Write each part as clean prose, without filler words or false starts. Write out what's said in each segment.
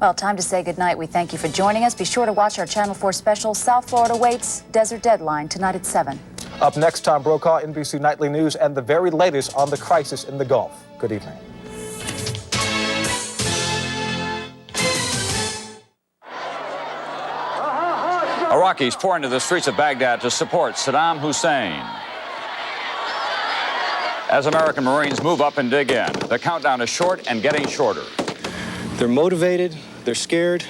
Well, time to say goodnight. We thank you for joining us. Be sure to watch our Channel 4 special, South Florida Waits, Desert Deadline, tonight at 7. Up next, Tom Brokaw, NBC Nightly News, and the very latest on the crisis in the Gulf. Good evening. Iraqis pour into the streets of Baghdad to support Saddam Hussein. As American Marines move up and dig in, the countdown is short and getting shorter. They're motivated, they're scared,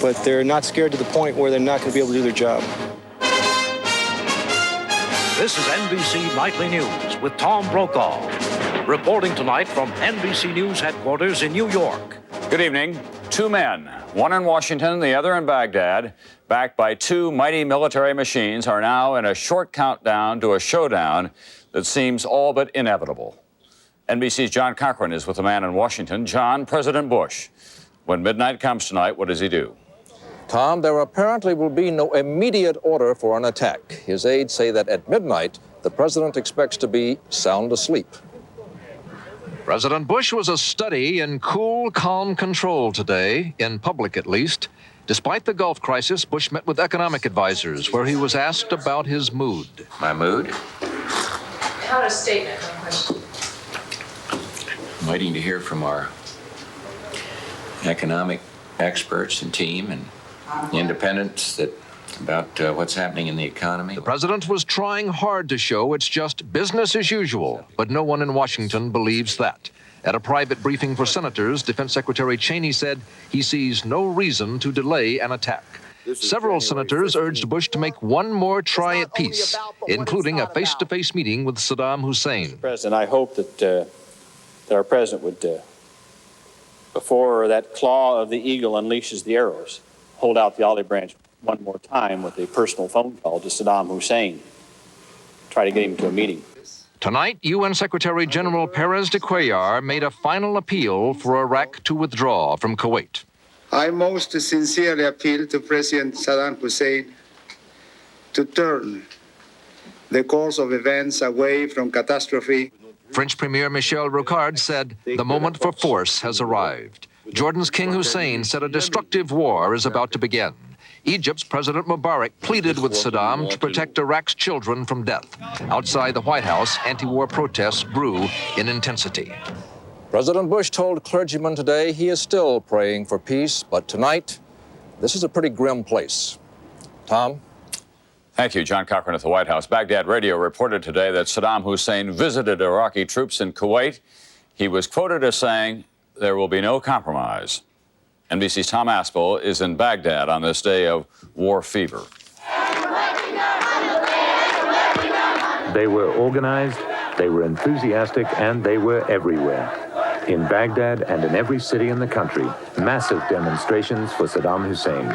but they're not scared to the point where they're not going to be able to do their job. This is NBC Nightly News with Tom Brokaw, reporting tonight from NBC News headquarters in New York. Good evening. Two men, one in Washington, the other in Baghdad, backed by two mighty military machines, are now in a short countdown to a showdown that seems all but inevitable. NBC's John Cochran is with the man in Washington. John, President Bush, when midnight comes tonight, what does he do? Tom, there apparently will be no immediate order for an attack. His aides say that at midnight, the president expects to be sound asleep. President Bush was a study in cool, calm control today, in public at least. Despite the Gulf crisis, Bush met with economic advisors, where he was asked about his mood. My mood? Not a statement, no question. I'm waiting to hear from our economic experts and team and independents about what's happening in the economy. The president was trying hard to show it's just business as usual, but no one in Washington believes that. At a private briefing for senators, Defense Secretary Cheney said he sees no reason to delay an attack. Several senators urged Bush to make one more try at peace, including a face-to-face meeting with Saddam Hussein. Mr. President, I hope that our president would, before that claw of the eagle unleashes the arrows, hold out the olive branch one more time with a personal phone call to Saddam Hussein. Try to get him to a meeting. Tonight, UN Secretary General Perez de Cuellar made a final appeal for Iraq to withdraw from Kuwait. I most sincerely appeal to President Saddam Hussein to turn the course of events away from catastrophe. French Premier Michel Rocard said the moment for force has arrived. Jordan's King Hussein said a destructive war is about to begin. Egypt's President Mubarak pleaded with Saddam to protect Iraq's children from death. Outside the White House, anti-war protests grew in intensity. President Bush told clergymen today he is still praying for peace, but tonight, this is a pretty grim place. Tom? Thank you, John Cochran at the White House. Baghdad Radio reported today that Saddam Hussein visited Iraqi troops in Kuwait. He was quoted as saying, "There will be no compromise." NBC's Tom Aspel is in Baghdad on this day of war fever. They were organized, they were enthusiastic, and they were everywhere. In Baghdad and in every city in the country, massive demonstrations for Saddam Hussein.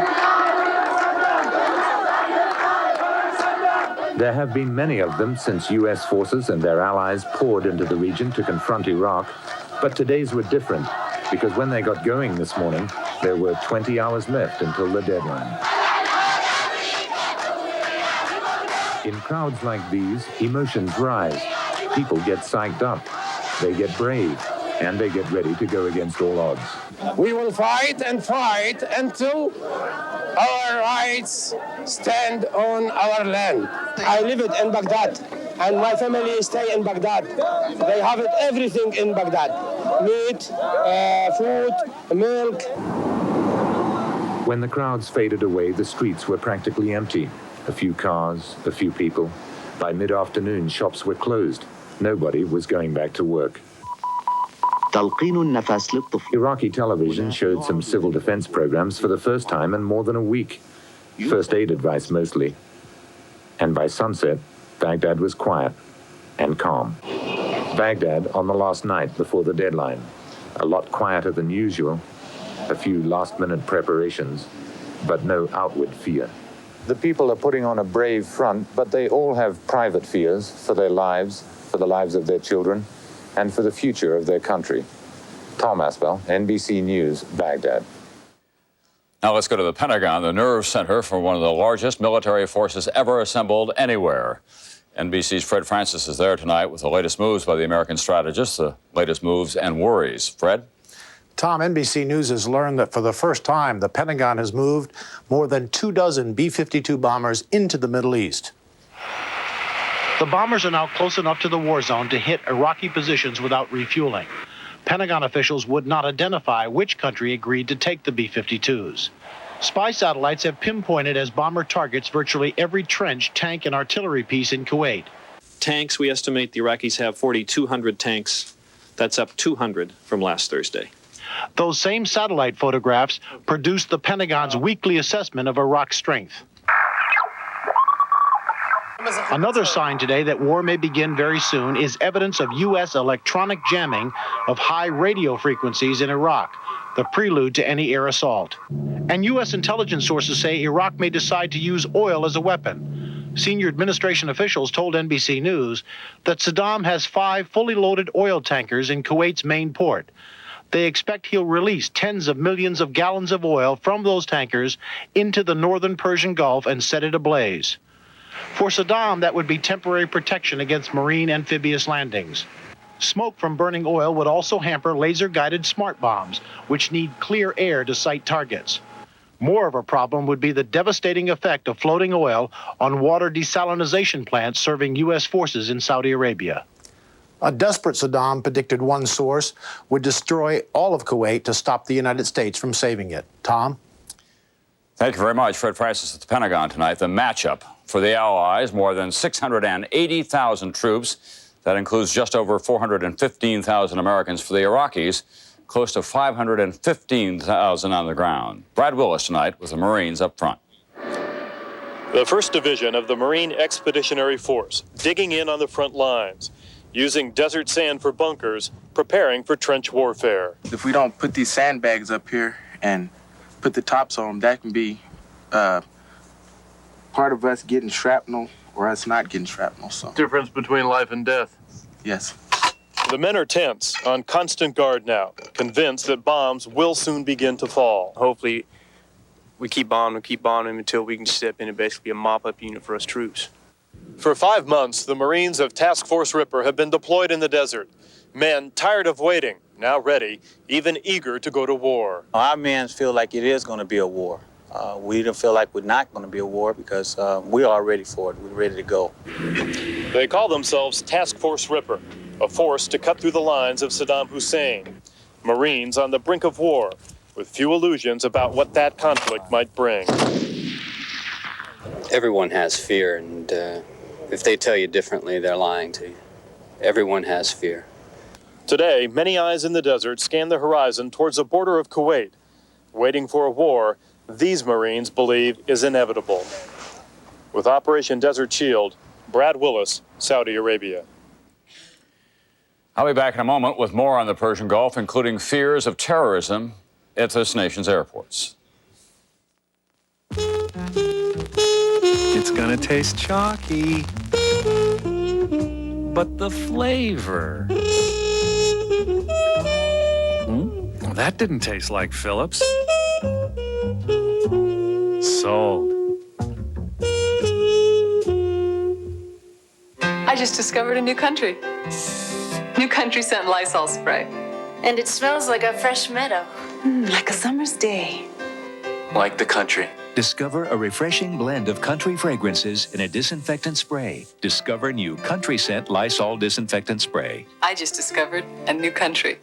There have been many of them since U.S. forces and their allies poured into the region to confront Iraq, but today's were different, because when they got going this morning, there were 20 hours left until the deadline. In crowds like these, emotions rise. People get psyched up, they get brave, and they get ready to go against all odds. We will fight and fight until our rights stand on our land. I live it in Baghdad, and my family stay in Baghdad. They have it everything in Baghdad. Meat, food, milk. When the crowds faded away, the streets were practically empty. A few cars, a few people. By mid-afternoon, shops were closed. Nobody was going back to work. Iraqi television showed some civil defense programs for the first time in more than a week. First aid advice mostly. And by sunset, Baghdad was quiet and calm. Baghdad on the last night before the deadline. A lot quieter than usual. A few last-minute preparations, but no outward fear. The people are putting on a brave front, but they all have private fears for their lives, for the lives of their children, and for the future of their country. Tom Aspel, NBC News, Baghdad. Now let's go to the Pentagon, the nerve center for one of the largest military forces ever assembled anywhere. NBC's Fred Francis is there tonight with the latest moves by the American strategists, the latest moves and worries. Fred? Tom, NBC News has learned that for the first time, the Pentagon has moved more than 24 B-52 bombers into the Middle East. The bombers are now close enough to the war zone to hit Iraqi positions without refueling. Pentagon officials would not identify which country agreed to take the B-52s. Spy satellites have pinpointed as bomber targets virtually every trench, tank, and artillery piece in Kuwait. Tanks, we estimate the Iraqis have 4,200 tanks. That's up 200 from last Thursday. Those same satellite photographs produced the Pentagon's weekly assessment of Iraq's strength. Another sign today that war may begin very soon is evidence of U.S. electronic jamming of high radio frequencies in Iraq, the prelude to any air assault. And U.S. intelligence sources say Iraq may decide to use oil as a weapon. Senior administration officials told NBC News that Saddam has 5 fully loaded oil tankers in Kuwait's main port. They expect he'll release tens of millions of gallons of oil from those tankers into the northern Persian Gulf and set it ablaze. For Saddam, that would be temporary protection against marine amphibious landings. Smoke from burning oil would also hamper laser-guided smart bombs, which need clear air to sight targets. More of a problem would be the devastating effect of floating oil on water desalinization plants serving U.S. forces in Saudi Arabia. A desperate Saddam, predicted one source, would destroy all of Kuwait to stop the United States from saving it. Tom? Thank you very much. Fred Francis at the Pentagon tonight. The matchup for the Allies, more than 680,000 troops. That includes just over 415,000 Americans. For the Iraqis, close to 515,000 on the ground. Brad Willis tonight with the Marines up front. The 1st Division of the Marine Expeditionary Force digging in on the front lines, using desert sand for bunkers, preparing for trench warfare. If we don't put these sandbags up here and put the tops on them, that can be part of us getting shrapnel or us not getting shrapnel. So Difference between life and death. Yes. The men are tense, on constant guard now, convinced that bombs will soon begin to fall. Hopefully we keep bombing until we can step in and basically be a mop-up unit for us troops. For 5 months, the Marines of Task Force Ripper have been deployed in the desert. Men tired of waiting, now ready, even eager to go to war. Our men feel like it is going to be a war. We don't feel like we're not going to be a war because we are ready for it. We're ready to go. They call themselves Task Force Ripper, a force to cut through the lines of Saddam Hussein. Marines on the brink of war, with few illusions about what that conflict might bring. Everyone has fear, and if they tell you differently, they're lying to you. Everyone has fear. Today, many eyes in the desert scan the horizon towards the border of Kuwait, waiting for a war these Marines believe is inevitable. With Operation Desert Shield, Brad Willis, Saudi Arabia. I'll be back in a moment with more on the Persian Gulf, including fears of terrorism at this nation's airports. It's gonna taste chalky, but the flavor. Well, that didn't taste like Phillips. Sold. I just discovered a new country. New country scent Lysol spray. And it smells like a fresh meadow. Like a summer's day. Like the country. Discover a refreshing blend of country fragrances in a disinfectant spray. Discover new Country Scent Lysol Disinfectant Spray. I just discovered a new country.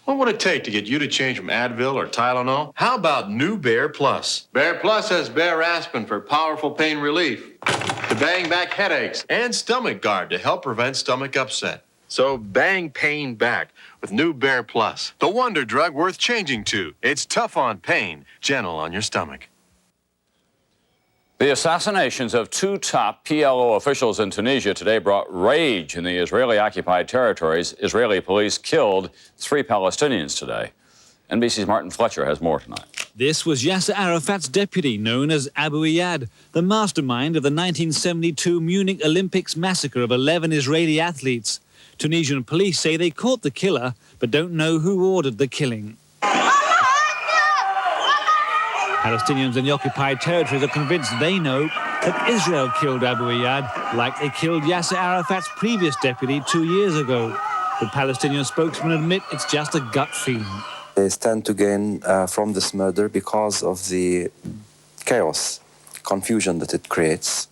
What would it take to get you to change from Advil or Tylenol? How about new Bear Plus? Bear Plus has Bear Aspirin for powerful pain relief, to bang back headaches, and Stomach Guard to help prevent stomach upset. So bang pain back with new Bear Plus, the wonder drug worth changing to. It's tough on pain, gentle on your stomach. The assassinations of 2 top PLO officials in Tunisia today brought rage in the Israeli-occupied territories. Israeli police killed 3 Palestinians today. NBC's Martin Fletcher has more tonight. This was Yasser Arafat's deputy, known as Abu Iyad, the mastermind of the 1972 Munich Olympics massacre of 11 Israeli athletes. Tunisian police say they caught the killer, but don't know who ordered the killing. Palestinians in the occupied territories are convinced they know that Israel killed Abu Iyad, like they killed Yasser Arafat's previous deputy 2 years ago. But Palestinian spokesmen admit it's just a gut feeling. they stand to gain from this murder because of the chaos, confusion that it creates.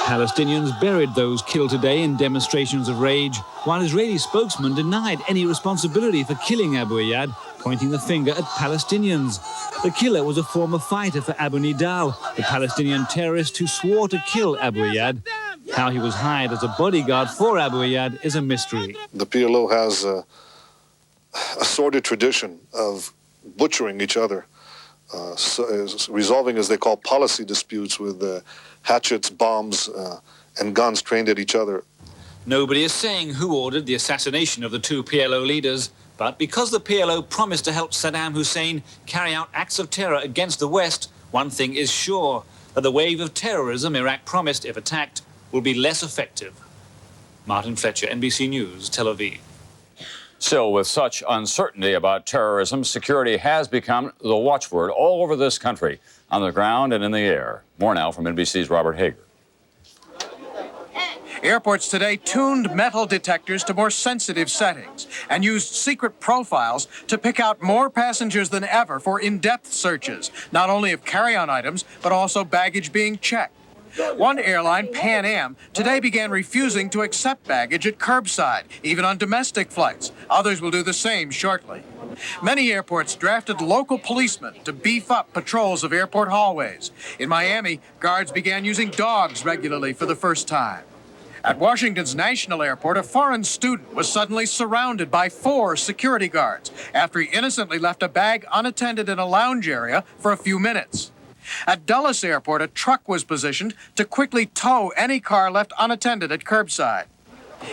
Palestinians buried those killed today in demonstrations of rage, while Israeli spokesmen denied any responsibility for killing Abu Iyad, pointing the finger at Palestinians. The killer was a former fighter for Abu Nidal, the Palestinian terrorist who swore to kill Abu Iyad. How he was hired as a bodyguard for Abu Iyad is a mystery. The PLO has a sordid tradition of butchering each other, resolving, as they call, policy disputes with hatchets, bombs, and guns trained at each other. Nobody is saying who ordered the assassination of the two PLO leaders, but because the PLO promised to help Saddam Hussein carry out acts of terror against the West, one thing is sure, that the wave of terrorism Iraq promised, if attacked, will be less effective. Martin Fletcher, NBC News, Tel Aviv. Still, with such uncertainty about terrorism, security has become the watchword all over this country, on the ground and in the air. More now from NBC's Robert Hager. Airports today tuned metal detectors to more sensitive settings and used secret profiles to pick out more passengers than ever for in-depth searches, not only of carry-on items, but also baggage being checked. One airline, Pan Am, today began refusing to accept baggage at curbside, even on domestic flights. Others will do the same shortly. Many airports drafted local policemen to beef up patrols of airport hallways. In Miami, guards began using dogs regularly for the first time. At Washington's National Airport, a foreign student was suddenly surrounded by 4 security guards after he innocently left a bag unattended in a lounge area for a few minutes. At Dulles Airport, a truck was positioned to quickly tow any car left unattended at curbside.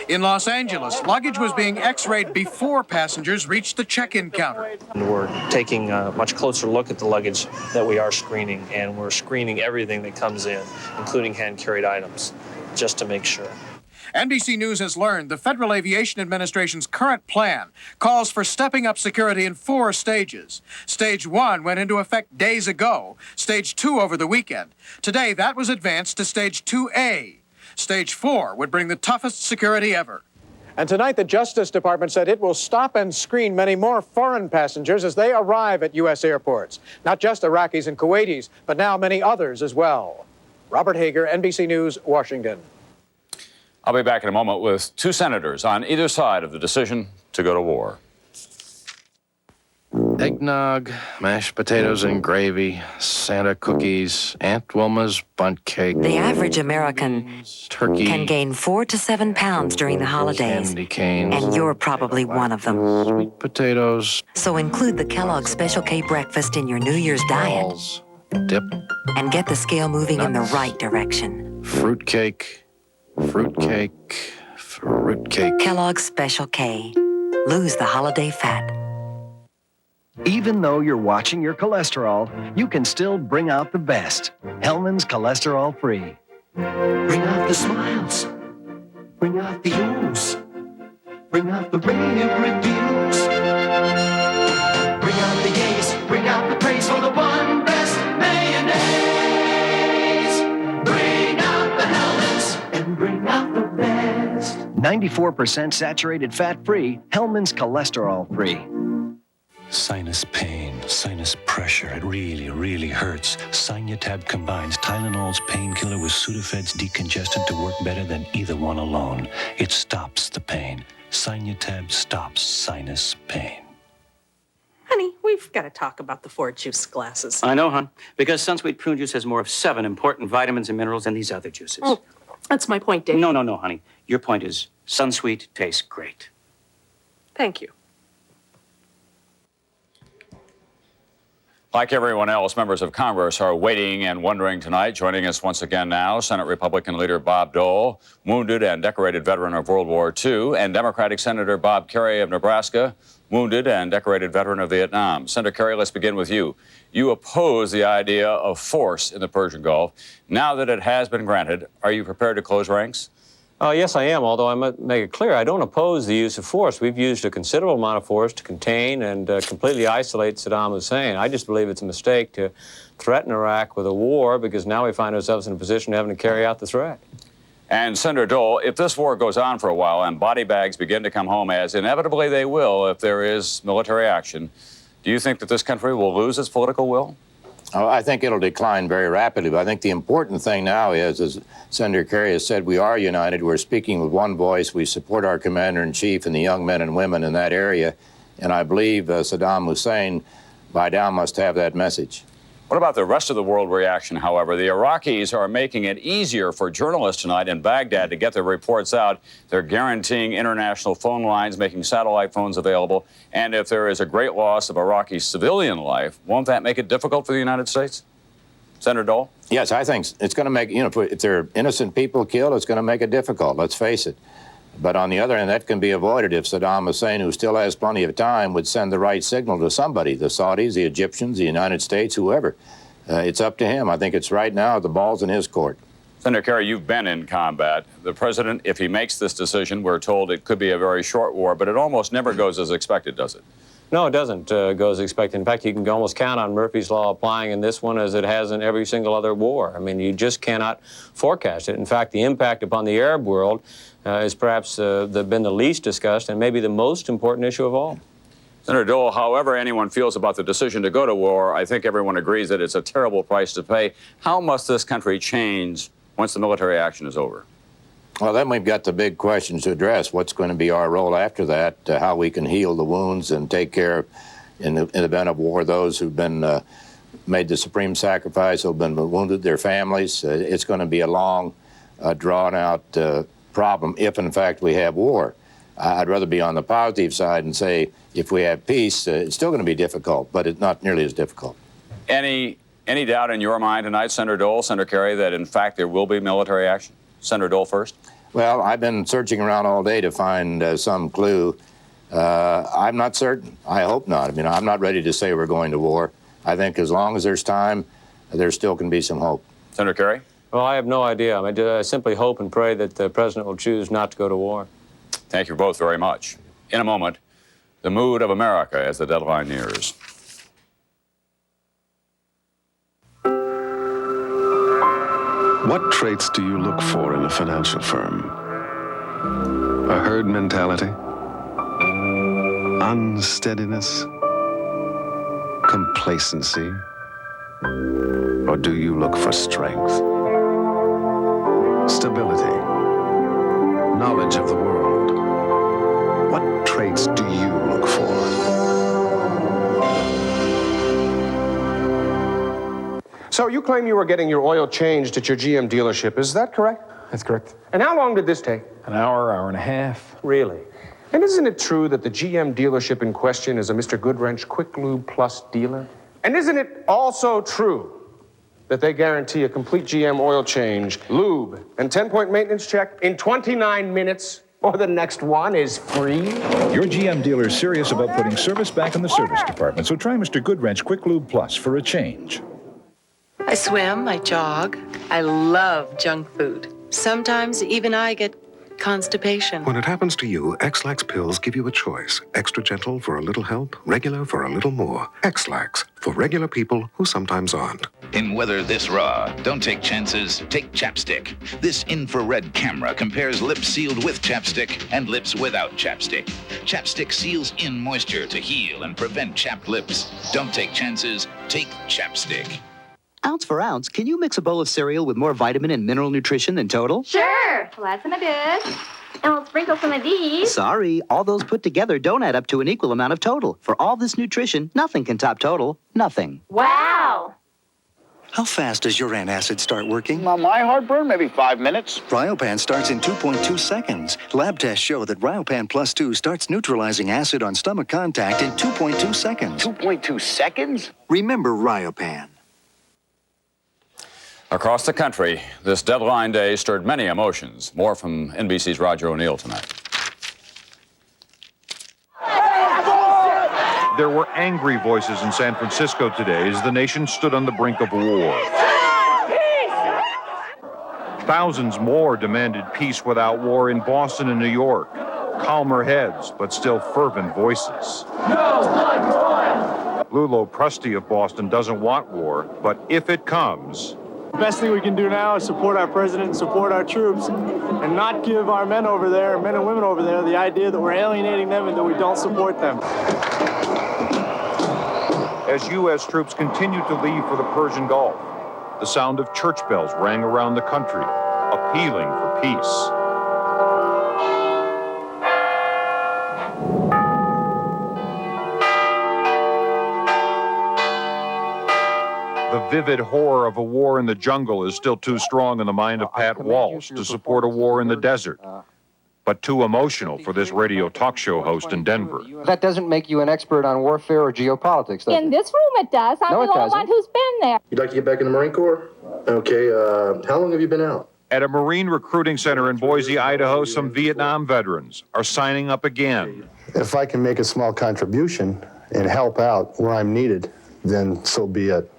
In Los Angeles, luggage was being x-rayed before passengers reached the check-in counter. We're taking a much closer look at the luggage that we are screening, and we're screening everything that comes in, including hand-carried items, just to make sure. NBC News has learned the Federal Aviation Administration's current plan calls for stepping up security in 4 stages. Stage 1 went into effect days ago, Stage 2 over the weekend. Today, that was advanced to Stage 2A. Stage 4 would bring the toughest security ever. And tonight, the Justice Department said it will stop and screen many more foreign passengers as they arrive at U.S. airports. Not just Iraqis and Kuwaitis, but now many others as well. Robert Hager, NBC News, Washington. I'll be back in a moment with 2 senators on either side of the decision to go to war. Eggnog, mashed potatoes and gravy, Santa cookies, Aunt Wilma's bundt cake. The average American turkey can gain 4 to 7 pounds during the holidays, candy canes, and you're probably one of them. Sweet potatoes. So include the Kellogg's Special K breakfast in your New Year's diet. Balls, dip. And get the scale moving in the Nuts. right direction. Fruitcake, fruitcake, fruitcake. Kellogg's Special K. Lose the holiday fat. Even though you're watching your cholesterol, you can still bring out the best. Hellman's Cholesterol Free. Bring out the smiles. Bring out the ooze. Bring out the rave reviews. Bring out the yays. Bring out the praise for the one best mayonnaise. Bring out the Hellmann's and bring out the best. 94% saturated fat-free, Hellman's Cholesterol Free. Sinus pain, sinus pressure, it really hurts. Sinutab combines Tylenol's painkiller with Sudafed's decongestant to work better than either one alone. It stops the pain. Sinutab stops sinus pain. Honey, we've got to talk about the 4 juice glasses. I know, hon, because Sunsweet prune juice has more of 7 important vitamins and minerals than these other juices. Oh, that's my point, Dave. No, honey. Your point is Sunsweet tastes great. Thank you. Like everyone else, members of Congress are waiting and wondering tonight. Joining us once again now, Senate Republican leader Bob Dole, wounded and decorated veteran of World War II, and Democratic Senator Bob Kerrey of Nebraska, wounded and decorated veteran of Vietnam. Senator Kerrey, let's begin with you. You oppose the idea of force in the Persian Gulf. Now that it has been granted, are you prepared to close ranks? Yes, I am, although I must make it clear I don't oppose the use of force. We've used a considerable amount of force to contain and completely isolate Saddam Hussein. I just believe it's a mistake to threaten Iraq with a war because now we find ourselves in a position of having to carry out the threat. And Senator Dole, if this war goes on for a while and body bags begin to come home, as inevitably they will if there is military action, do you think that this country will lose its political will? Oh, I think it'll decline very rapidly, but I think the important thing now is, as Senator Kerry has said, we are united. We're speaking with one voice. We support our commander-in-chief and the young men and women in that area, and I believe Saddam Hussein, by now, must have that message. What about the rest of the world reaction, however? The Iraqis are making it easier for journalists tonight in Baghdad to get their reports out. They're guaranteeing international phone lines, making satellite phones available. And if there is a great loss of Iraqi civilian life, won't that make it difficult for the United States? Senator Dole? Yes, I think it's going to make, if there are innocent people killed, it's going to make it difficult, let's face it. But on the other hand, that can be avoided if Saddam Hussein, who still has plenty of time, would send the right signal to somebody, the Saudis, the Egyptians, the United States, whoever. It's up to him. I think it's right now, the ball's in his court. Senator Kerry, you've been in combat. The president, if he makes this decision, we're told it could be a very short war, but it almost never goes as expected, does it? No, it doesn't go as expected. In fact, you can almost count on Murphy's Law applying in this one as it has in every single other war. I mean, you just cannot forecast it. In fact, the impact upon the Arab world is perhaps been the least discussed and maybe the most important issue of all. Senator Dole, however anyone feels about the decision to go to war, I think everyone agrees that it's a terrible price to pay. How must this country change once the military action is over? Well, then we've got the big questions to address. What's going to be our role after that? How we can heal the wounds and take care of, in the event of war, those who've been made the supreme sacrifice, who've been wounded, their families. It's going to be a long, drawn-out problem if, in fact, we have war. I'd rather be on the positive side and say if we have peace, it's still going to be difficult, but it's not nearly as difficult. Any doubt in your mind tonight, Senator Dole, Senator Kerry, that in fact there will be military action? Senator Dole first. Well, I've been searching around all day to find some clue. I'm not certain. I hope not. I mean, I'm not ready to say we're going to war. I think as long as there's time, there still can be some hope. Senator Kerry? Well, I have no idea. I simply hope and pray that the president will choose not to go to war. Thank you both very much. In a moment, the mood of America as the deadline nears. What traits do you look for in a financial firm? A herd mentality? Unsteadiness? Complacency? Or do you look for strength? Stability? Knowledge of the world? What traits do you look for? So you claim you were getting your oil changed at your GM dealership. Is that correct? That's correct. And how long did this take? An hour, hour and a half. Really? And isn't it true that the GM dealership in question is a Mr. Goodwrench Quick Lube Plus dealer? And isn't it also true that they guarantee a complete GM oil change, lube, and 10-point maintenance check in 29 minutes, or the next one is free? Your GM dealer is serious about putting service back in the service department, so try Mr. Goodwrench Quick Lube Plus for a change. I swim, I jog. I love junk food. Sometimes even I get constipation. When it happens to you, X-Lax pills give you a choice. Extra gentle for a little help, regular for a little more. X-Lax, for regular people who sometimes aren't. In weather this raw, don't take chances, take chapstick. This infrared camera compares lips sealed with chapstick and lips without chapstick. Chapstick seals in moisture to heal and prevent chapped lips. Don't take chances, take chapstick. Ounce for ounce, can you mix a bowl of cereal with more vitamin and mineral nutrition than Total? Sure. Lots in a dish. And we'll sprinkle some of these. Sorry, all those put together don't add up to an equal amount of Total. For all this nutrition, nothing can top Total. Nothing. Wow. How fast does your antacid start working? My heartburn, maybe 5 minutes. Ryopan starts in 2.2 seconds. Lab tests show that Ryopan Plus 2 starts neutralizing acid on stomach contact in 2.2 seconds. 2.2 seconds? Remember Ryopan. Across the country, this deadline day stirred many emotions. More from NBC's Roger O'Neill tonight. There were angry voices in San Francisco today as the nation stood on the brink of war. Thousands more demanded peace without war in Boston and New York. Calmer heads, but still fervent voices. Lulo Prusty of Boston doesn't want war, but if it comes, best thing we can do now is support our president, support our troops, and not give our men over there, men and women over there, the idea that we're alienating them and that we don't support them. As U.S. troops continued to leave for the Persian Gulf, the sound of church bells rang around the country, appealing for peace. The vivid horror of a war in the jungle is still too strong in the mind of Pat Walsh to support a war in the desert, but too emotional for this radio talk show host in Denver. That doesn't make you an expert on warfare or geopolitics, does it? In this room it does. I'm the only one who's been there. You'd like to get back in the Marine Corps? Okay, how long have you been out? At a Marine recruiting center in Boise, Idaho, some Vietnam veterans are signing up again. If I can make a small contribution and help out where I'm needed, then so be it.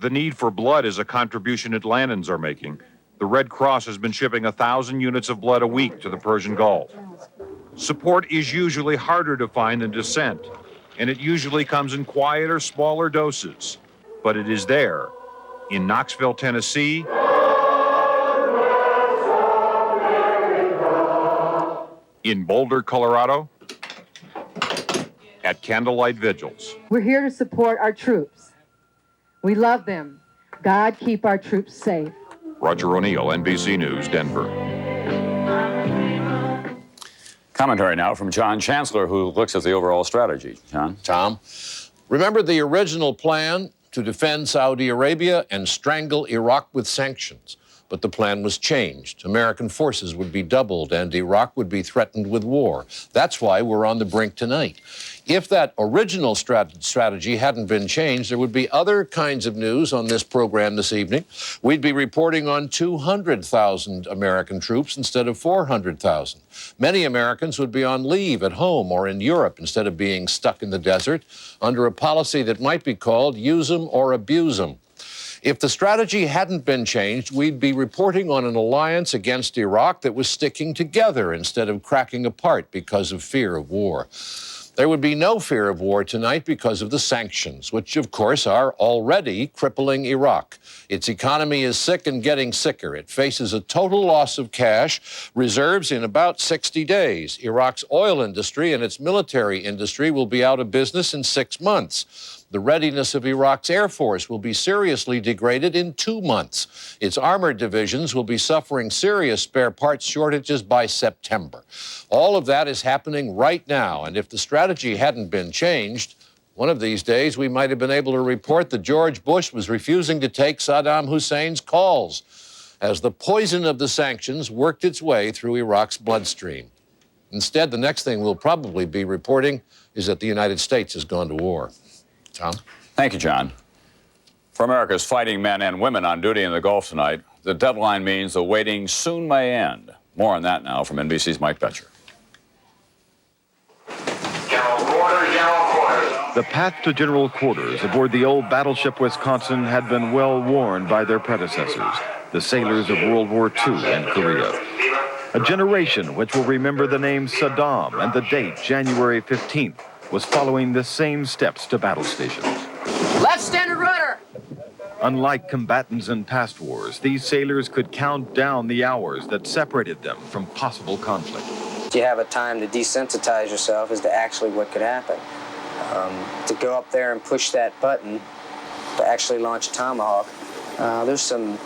The need for blood is a contribution Atlantans are making. The Red Cross has been shipping 1,000 units of blood a week to the Persian Gulf. Support is usually harder to find than dissent, and it usually comes in quieter, smaller doses. But it is there, in Knoxville, Tennessee, in Boulder, Colorado, at candlelight vigils. We're here to support our troops. We love them. God keep our troops safe. Roger O'Neill, NBC News, Denver. Commentary now from John Chancellor, who looks at the overall strategy. John? Tom, remember the original plan to defend Saudi Arabia and strangle Iraq with sanctions. But the plan was changed. American forces would be doubled and Iraq would be threatened with war. That's why we're on the brink tonight. If that original strategy hadn't been changed, there would be other kinds of news on this program this evening. We'd be reporting on 200,000 American troops instead of 400,000. Many Americans would be on leave at home or in Europe instead of being stuck in the desert under a policy that might be called use 'em or abuse 'em. If the strategy hadn't been changed, we'd be reporting on an alliance against Iraq that was sticking together instead of cracking apart because of fear of war. There would be no fear of war tonight because of the sanctions, which, of course, are already crippling Iraq. Its economy is sick and getting sicker. It faces a total loss of cash reserves in about 60 days. Iraq's oil industry and its military industry will be out of business in 6 months. The readiness of Iraq's Air Force will be seriously degraded in 2 months. Its armored divisions will be suffering serious spare parts shortages by September. All of that is happening right now, and if the strategy hadn't been changed, one of these days we might have been able to report that George Bush was refusing to take Saddam Hussein's calls as the poison of the sanctions worked its way through Iraq's bloodstream. Instead, the next thing we'll probably be reporting is that the United States has gone to war. Tom? Thank you, John. For America's fighting men and women on duty in the Gulf tonight, the deadline means the waiting soon may end. More on that now from NBC's Mike Betcher. The path to general quarters aboard the old battleship Wisconsin had been well worn by their predecessors, the sailors of World War II and Korea. A generation which will remember the name Saddam and the date January 15th was following the same steps to battle stations. Left standard rudder! Unlike combatants in past wars, these sailors could count down the hours that separated them from possible conflict. You have a time to desensitize yourself as to actually what could happen. To go up there and push that button to actually launch a Tomahawk, there's some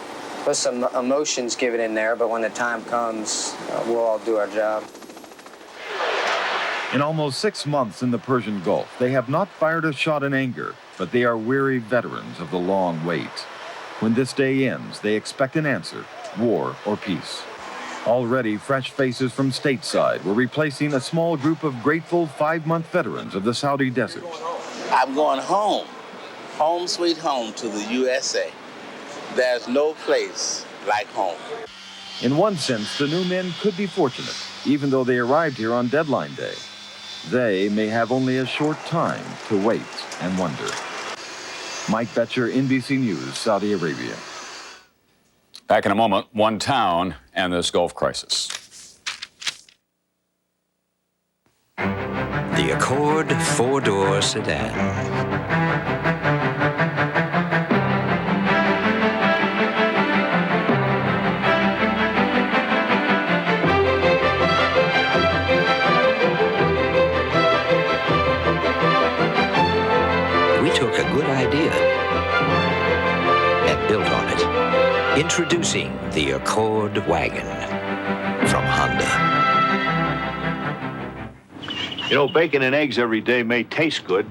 emotions given in there, but when the time comes, we'll all do our job. In almost 6 months in the Persian Gulf, they have not fired a shot in anger, but they are weary veterans of the long wait. When this day ends, they expect an answer, war or peace. Already, fresh faces from stateside were replacing a small group of grateful 5-month veterans of the Saudi desert. I'm going home, home sweet home to the USA. There's no place like home. In one sense, the new men could be fortunate, even though they arrived here on deadline day. They may have only a short time to wait and wonder. Mike Betcher, NBC News, Saudi Arabia. Back in a moment, one town and this Gulf crisis. The Accord 4-door sedan. idea and built on it. Introducing the Accord wagon from Honda. You know, bacon and eggs every day may taste good,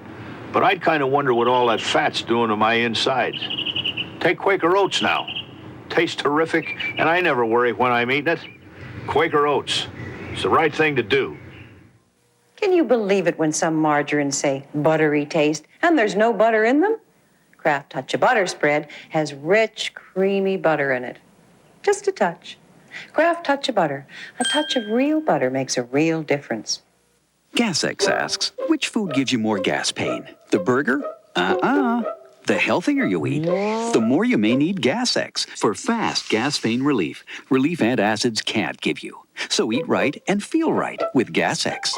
but I'd kind of wonder what all that fat's doing to my insides. Take Quaker Oats now. Tastes terrific, and I never worry when I'm eating it. Quaker Oats. It's the right thing to do. Can you believe it when some margarines say buttery taste and there's no butter in them? Kraft Touch of Butter spread has rich, creamy butter in it. Just a touch. Kraft Touch of Butter. A touch of real butter makes a real difference. GasX asks, which food gives you more gas pain? The burger? The healthier you eat, the more you may need GasX for fast gas pain relief. Relief antacids can't give you. So eat right and feel right with GasX.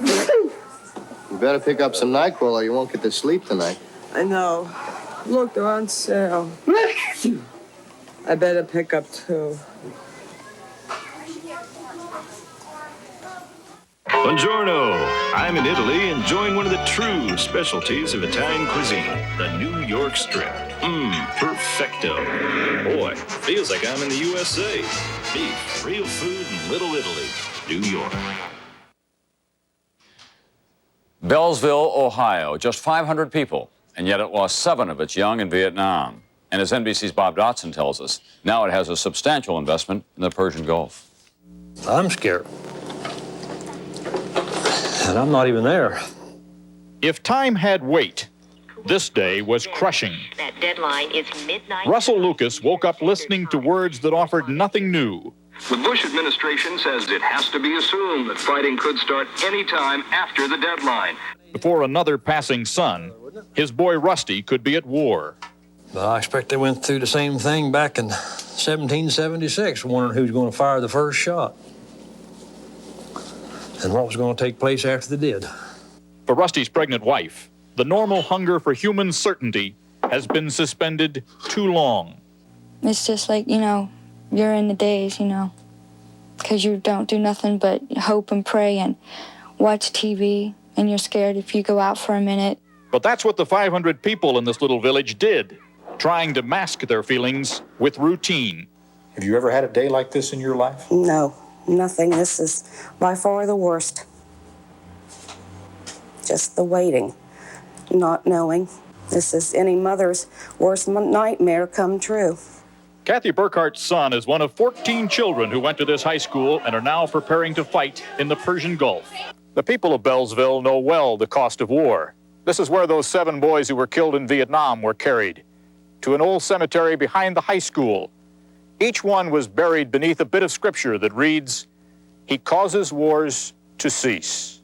You better pick up some NyQuil or you won't get to sleep tonight. I know. Look, they're on sale. I better pick up two. Buongiorno. I'm in Italy enjoying one of the true specialties of Italian cuisine, the New York Strip. Perfecto. Boy, feels like I'm in the USA. Beef, real food in Little Italy, New York. Bellsville, Ohio, just 500 people, and yet it lost 7 of its young in Vietnam. And as NBC's Bob Dotson tells us, now it has a substantial investment in the Persian Gulf. I'm scared. And I'm not even there. If time had weight, this day was crushing. That deadline is midnight. Russell Lucas woke up listening to words that offered nothing new. The Bush administration says it has to be assumed that fighting could start any time after the deadline. Before another passing son, his boy Rusty could be at war. But I expect they went through the same thing back in 1776, wondering who's going to fire the first shot and what was going to take place after they did. For Rusty's pregnant wife, the normal hunger for human certainty has been suspended too long. It's just like, you're in the daze, because you don't do nothing but hope and pray and watch TV, and you're scared if you go out for a minute. But that's what the 500 people in this little village did, trying to mask their feelings with routine. Have you ever had a day like this in your life? No, nothing. This is by far the worst. Just the waiting, not knowing. This is any mother's worst nightmare come true. Kathy Burkhart's son is one of 14 children who went to this high school and are now preparing to fight in the Persian Gulf. The people of Bellsville know well the cost of war. This is where those 7 boys who were killed in Vietnam were carried, to an old cemetery behind the high school. Each one was buried beneath a bit of scripture that reads, "He causes wars to cease."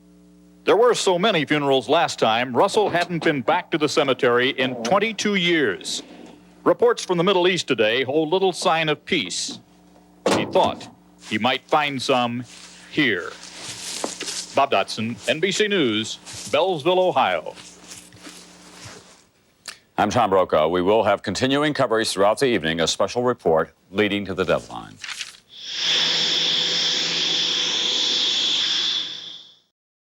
There were so many funerals last time, Russell hadn't been back to the cemetery in 22 years. Reports from the Middle East today hold little sign of peace. He thought he might find some here. Bob Dotson, NBC News, Bellsville, Ohio. I'm Tom Brokaw. We will have continuing coverage throughout the evening, a special report leading to the deadline.